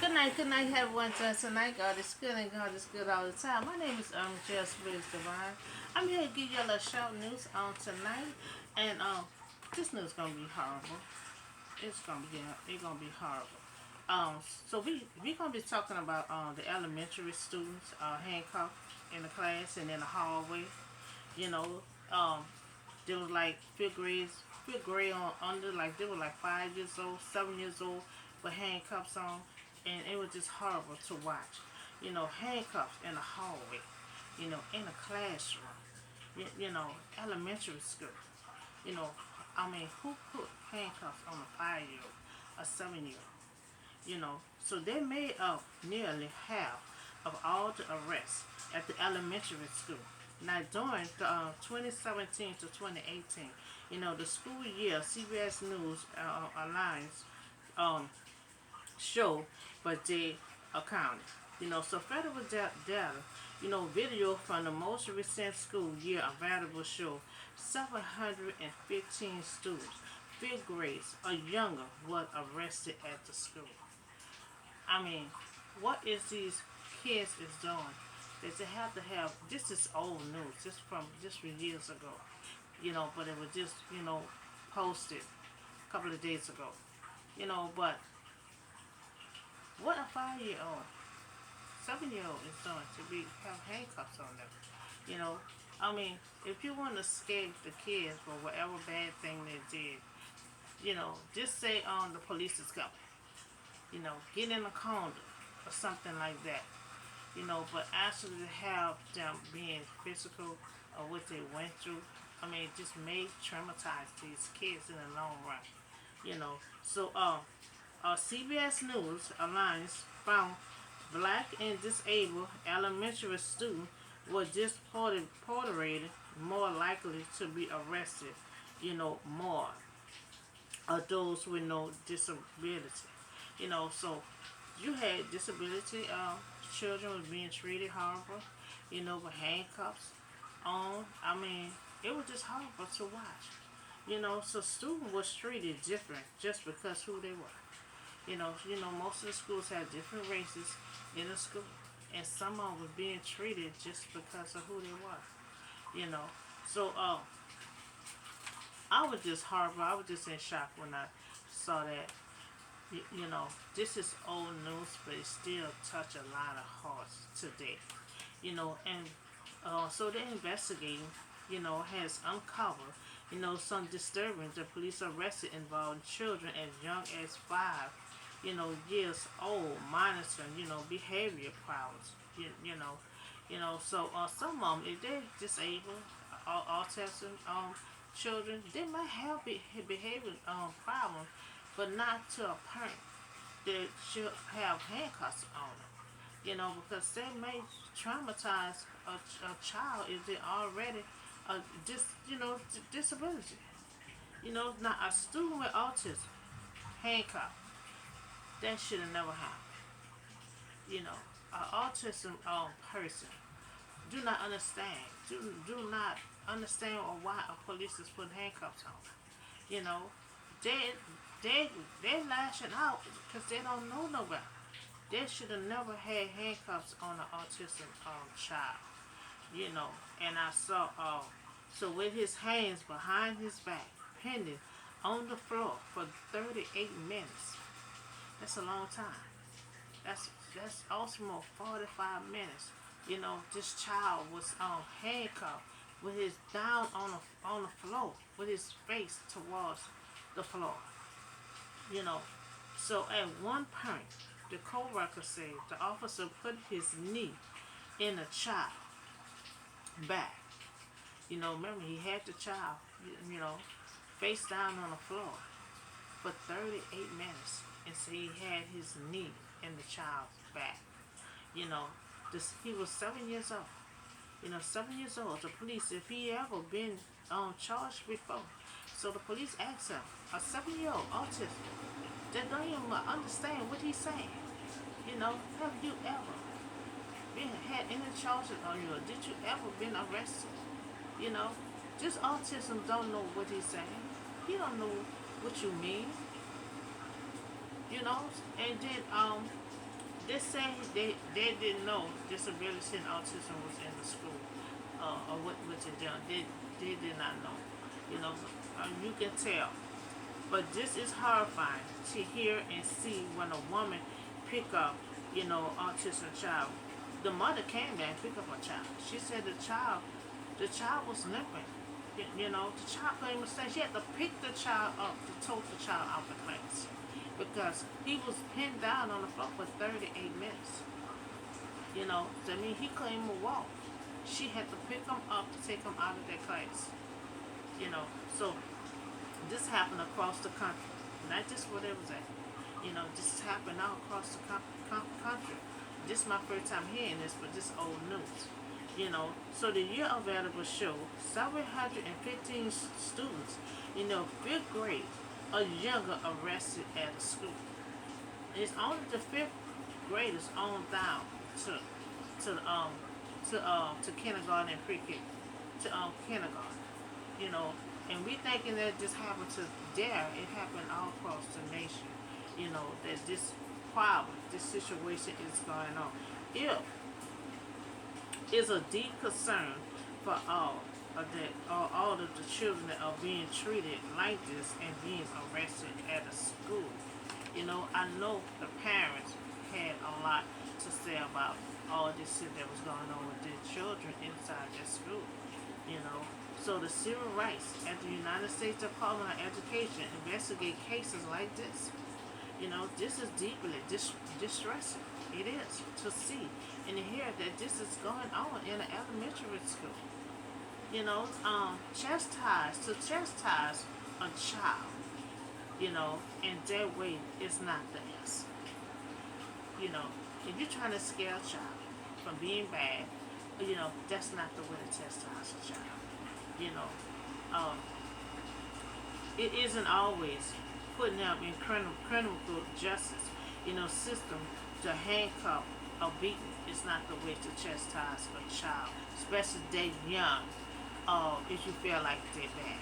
Good night, everyone. Tonight, God is good and God is good all the time. My name is Jess Bliss Divine. I'm here to give y'all a short news on tonight, and this news gonna be horrible. It's gonna be horrible. So we gonna be talking about the elementary students handcuffed in the class and in the hallway. You know, um, they was like fifth grade on under, like they were like 5 years old, 7 years old, with handcuffs on, and it was just horrible to watch. Handcuffs in the hallway. In a classroom. Elementary school. You know, who put handcuffs on a 5 year old, a 7 year old? So they made up nearly half of all the arrests at the elementary school. Now, during the 2017 to 2018, the school year, CBS News Alliance um, show, but they accounted. So federal data, video from the most recent school year available show 715 students, fifth grades or younger, was arrested at the school. I mean, what is these kids is doing? That they have to have. This is old news. Just from years ago. But it was just posted a couple of days ago. But what a 5 year old, 7 year old is doing to be have handcuffs on them. You know, if you want to escape the kids for whatever bad thing they did, just say the police is coming. Get in a condom or something like that. But actually have them being physical or what they went through, it just may traumatize these kids in the long run. CBS News Alliance found black and disabled elementary students were disproportionately more likely to be arrested, more of those with no disability. So you had disability children was being treated horrible, with handcuffs on. It was just horrible to watch. So student was treated different just because who they were. Most of the schools had different races in the school, and some of them were being treated just because of who they were. You know, so I was just horrible. I was just in shock when I saw that. This is old news, but it still touch a lot of hearts today. And so the investigating, has uncovered, some disturbance. The police arrested involving children as young as 5, years old, monitoring, behavior problems. So some of them, if they're disabled, autism, children, they might have behavior problems, but not to a point that should have handcuffs on them. Because they may traumatize a child if they already disability. Now a student with autism, handcuffed, that should have never happened. An autism person do not understand, do not understand or why a police is putting handcuffs on. You know, they they lashing out because they don't know no better. They should have never had handcuffs on an autism child. And I saw so with his hands behind his back, pending on the floor for 38 minutes. That's a long time. That's almost 45 minutes. This child was handcuffed with his down on the floor, with his face towards the floor. You know, so at one point, the co-worker said the officer put his knee in the child back. Remember he had the child, you know, face down on the floor for 38 minutes, and so he had his knee in the child's back. You know, he was 7 years old. 7 years old. The police, if he ever been charged before, so the police asked him, a 7 year old autism that don't even understand what he's saying. Have you ever had any charges on you? Or did you ever been arrested? You know, this autism don't know what he's saying. He don't know what you mean. And then They say they didn't know disability and autism was in the school, or what they done. They did not know. You know, you can tell. But this is horrifying to hear and see when a woman pick up, autism child. The mother came there and picked up her child. She said the child was limping. The child couldn't even stand. She had to pick the child up to tote the child out the class because he was pinned down on the floor for 38 minutes. So, I mean, he couldn't even walk. She had to pick him up to take him out of that class. So this happened across the country, not just where they was at. This happened all across the country. This is my first time hearing this, but this is old news. So the year available show 715 students, fifth grade or younger arrested at a school. It's only the fifth graders on down to to to kindergarten and pre-K to kindergarten. You know, and we thinking that just happened to there. It happened all across the nation. That this problem, this situation is going on. It is a deep concern for all of the children that are being treated like this and being arrested at a school. I know the parents had a lot to say about all this shit that was going on with their children inside their school. You know, so the civil rights at the United States Department of Education investigate cases like this. This is deeply distressing. It is to see and to hear that this is going on in an elementary school. Chastise a child, and that way is not the answer. If you're trying to scare a child from being bad, that's not the way to chastise a child. You know, um, it isn't always putting them in criminal justice, system to handcuff or beaten is not the way to chastise a child, especially they young, if you feel like they're bad.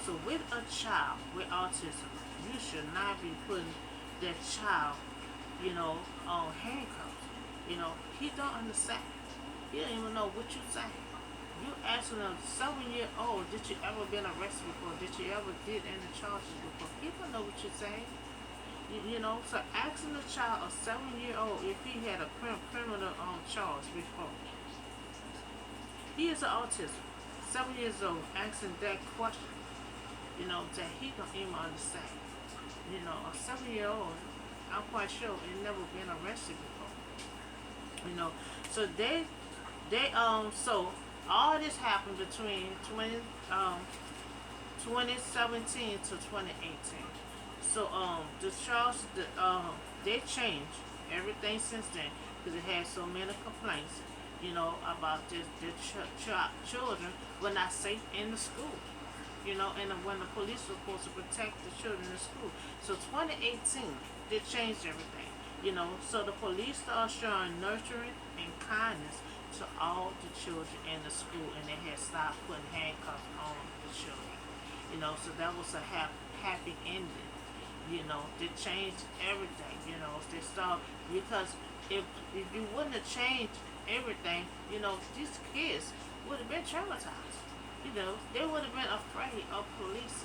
So with a child with autism, you should not be putting that child, on handcuffs. He don't understand. He don't even know what you're saying. You asking a 7-year-old, did you ever been arrested before? Did you ever did any charges before? He don't know what you're saying. So asking a child, a 7-year-old, if he had a criminal charge before. He is an autism. 7 years old, asking that question, that he don't even understand. A 7-year-old, I'm quite sure, ain't never been arrested before. So so all this happened between 2017 to 2018. So the charge, they changed everything since then because it had so many complaints, about children were not safe in the school. And when the police were supposed to protect the children in the school. So 2018, they changed everything. So the police started showing nurturing and kindness to all the children in the school, and they had stopped putting handcuffs on the children. So that was a happy ending. They changed everything. They started because if you wouldn't have changed everything, these kids would have been traumatized. They would have been afraid of police.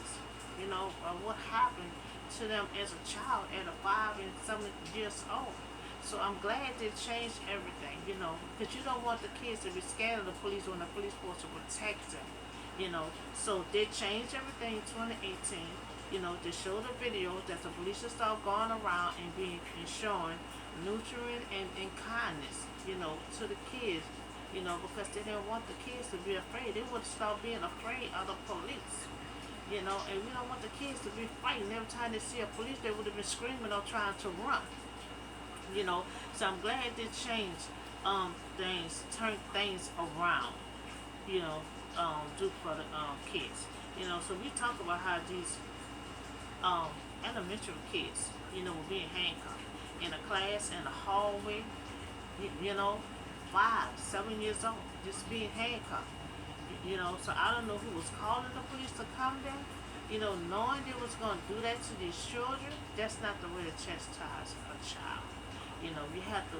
Of what happened to them as a child at a 5 and 7 years old. So I'm glad they changed everything, because you don't want the kids to be scared of the police when the police force to protect them. So they changed everything in 2018. They showed the video that the police should start going around and showing nurturing and kindness, to the kids, because they didn't want the kids to be afraid. They would start being afraid of the police. And we don't want the kids to be fighting. Every time they see a police, they would have been screaming or trying to run. So I'm glad they changed turned things around, do for the kids. So we talk about how these elementary kids, were being handcuffed in a class, in a hallway, you know, 5, 7 years old, just being handcuffed. So I don't know who was calling the police to come there. Knowing they was going to do that to these children, that's not the way to chastise a child. We have to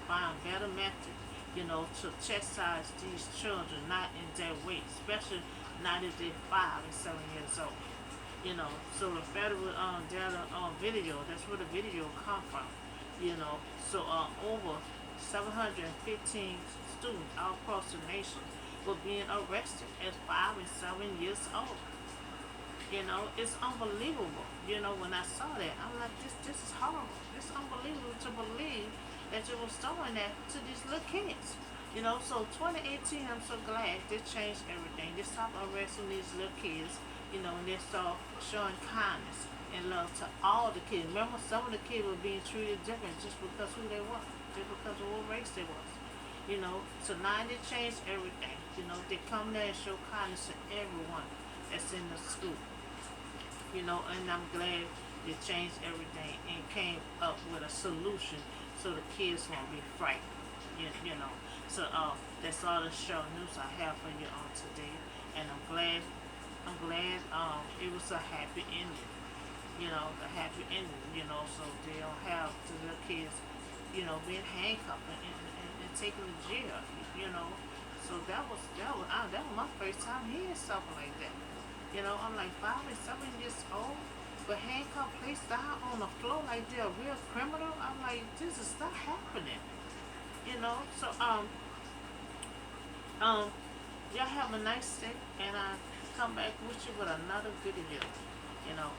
find better methods, to chastise these children not in their way, especially not if they're 5 and 7 years old. So the federal data video, that's where the video come from. So over 715 students all across the nation were being arrested at 5 and 7 years old. It's unbelievable. When I saw that, I'm like, this is horrible. It's unbelievable to believe that you were doing that to these little kids. So 2018, I'm so glad they changed everything. They stopped arresting these little kids, and they start showing kindness and love to all the kids. Remember, some of the kids were being treated different just because who they were, just because of what race they was. So now they changed everything. They come there and show kindness to everyone that's in the school. And I'm glad they changed everything and came up with a solution so the kids won't be frightened. So that's all the show news I have for you on today, and I'm glad it was a happy ending. A happy ending. So they don't have the little kids, being handcuffed and taken to jail. So that was my first time hearing something like that. I'm like 5 and 7 years old, but handcuffed placed down on the floor like they're a real criminal. I'm like, this is not happening. So um, y'all have a nice day, and I come back with you with another video. You know.